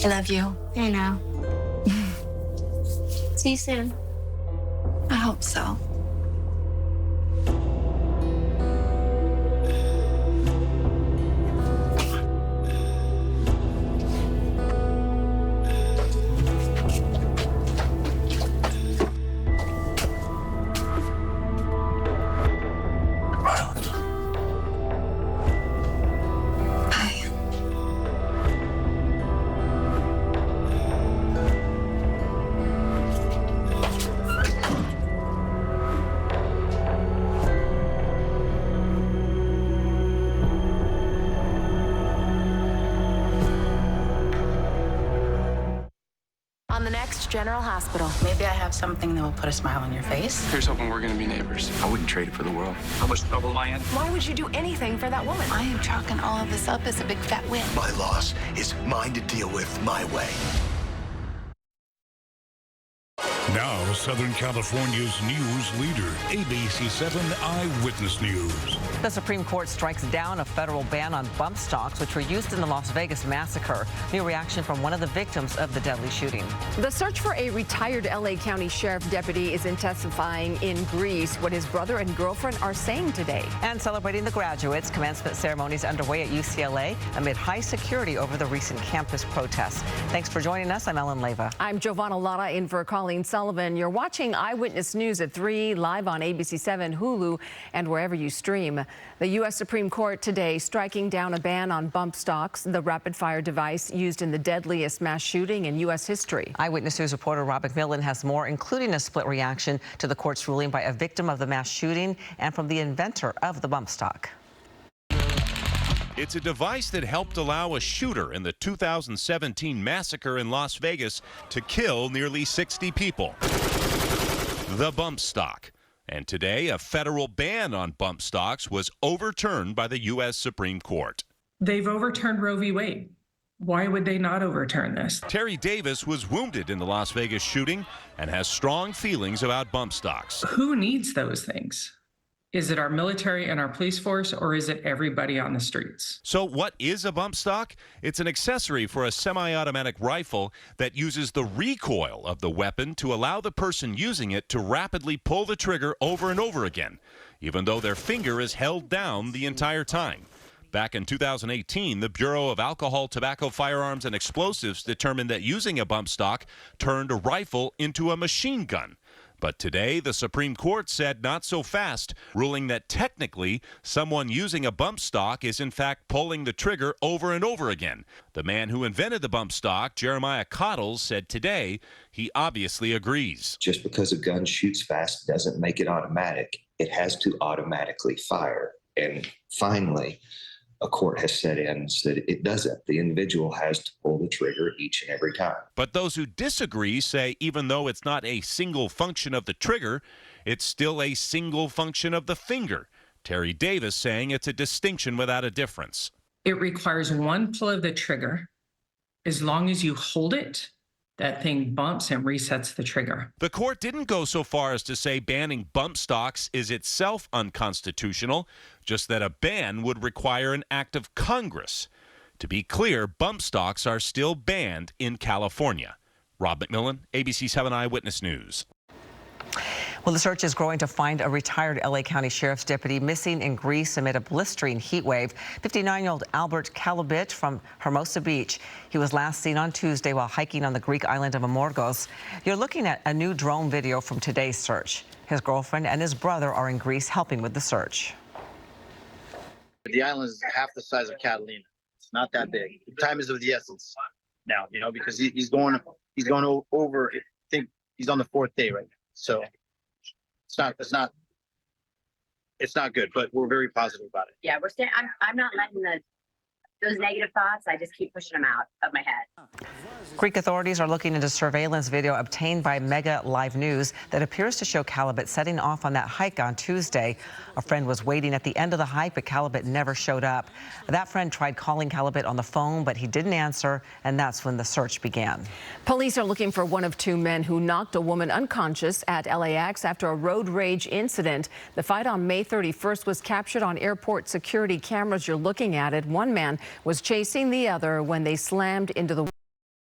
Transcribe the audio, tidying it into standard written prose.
I love you. I know. See you soon. I hope so. On the next General Hospital. Maybe I have something that will put a smile on your face. Here's hoping we're gonna be neighbors. I wouldn't trade it for the world. How much trouble am I in? Why would you do anything for that woman? I am chalking all of this up as a big fat win. My loss is mine to deal with my way. Now, Southern California's news leader, ABC 7 Eyewitness News. The Supreme Court strikes down a federal ban on bump stocks, which were used in the Las Vegas massacre. New reaction from one of the victims of the deadly shooting. The search for a retired L.A. County Sheriff deputy is intensifying in Greece. What his brother and girlfriend are saying today. And celebrating the graduates, commencement ceremonies underway at UCLA amid high security over the recent campus protests. Thanks for joining us. I'm Ellen Leyva. I'm Giovanna Lara in for Colleen Sullivan. You're watching Eyewitness News at 3, live on ABC 7, Hulu, and wherever you stream. The U.S. Supreme Court today striking down a ban on bump stocks, the rapid-fire device used in the deadliest mass shooting in U.S. history. Eyewitness News reporter Rob McMillan has more, including a split reaction to the court's ruling by a victim of the mass shooting and from the inventor of the bump stock. It's a device that helped allow a shooter in the 2017 massacre in Las Vegas to kill nearly 60 people. The bump stock. And today, a federal ban on bump stocks was overturned by the U.S. Supreme Court. They've overturned Roe v. Wade. Why would they not overturn this? Terry Davis was wounded in the Las Vegas shooting and has strong feelings about bump stocks. Who needs those things? Is it our military and our police force, or is it everybody on the streets? So what is a bump stock? It's an accessory for a semi-automatic rifle that uses the recoil of the weapon to allow the person using it to rapidly pull the trigger over and over again, even though their finger is held down the entire time. Back in 2018, the Bureau of Alcohol, Tobacco, Firearms, and Explosives determined that using a bump stock turned a rifle into a machine gun. But today, the Supreme Court said not so fast, ruling that technically, someone using a bump stock is in fact pulling the trigger over and over again. The man who invented the bump stock, Jeremiah Cottles, said today he obviously agrees. Just because a gun shoots fast doesn't make it automatic. It has to automatically fire. And finally, a court has set in that it doesn't. The individual has to pull the trigger each and every time. But those who disagree say even though it's not a single function of the trigger, it's still a single function of the finger. Terry Davis saying it's a distinction without a difference. It requires one pull of the trigger. As long as you hold it, that thing bumps and resets the trigger. The court didn't go so far as to say banning bump stocks is itself unconstitutional, just that a ban would require an act of Congress. To be clear, bump stocks are still banned in California. Rob McMillan, ABC 7 Eyewitness News. Well, the search is growing to find a retired L.A. County Sheriff's deputy missing in Greece amid a blistering heat wave. 59-year-old Albert Kabc from Hermosa Beach. He was last seen on Tuesday while hiking on the Greek island of Amorgos. You're looking at a new drone video from today's search. His girlfriend and his brother are in Greece helping with the search. The island is half the size of Catalina. It's not that big. Time is of the essence now, because he's going over. I think he's on the 4th day right now. So it's not good, but we're very positive about it. Yeah, I'm not letting those negative thoughts, I just keep pushing them out of my head. Greek authorities are looking into surveillance video obtained by Mega Live News that appears to show Kabc setting off on that hike on Tuesday. A friend was waiting at the end of the hike, but Kabc never showed up. That friend tried calling Kabc on the phone, but he didn't answer, and that's when the search began. Police are looking for one of two men who knocked a woman unconscious at LAX after a road rage incident. The fight on May 31st was captured on airport security cameras. You're looking at it. One man was chasing the other when they slammed into the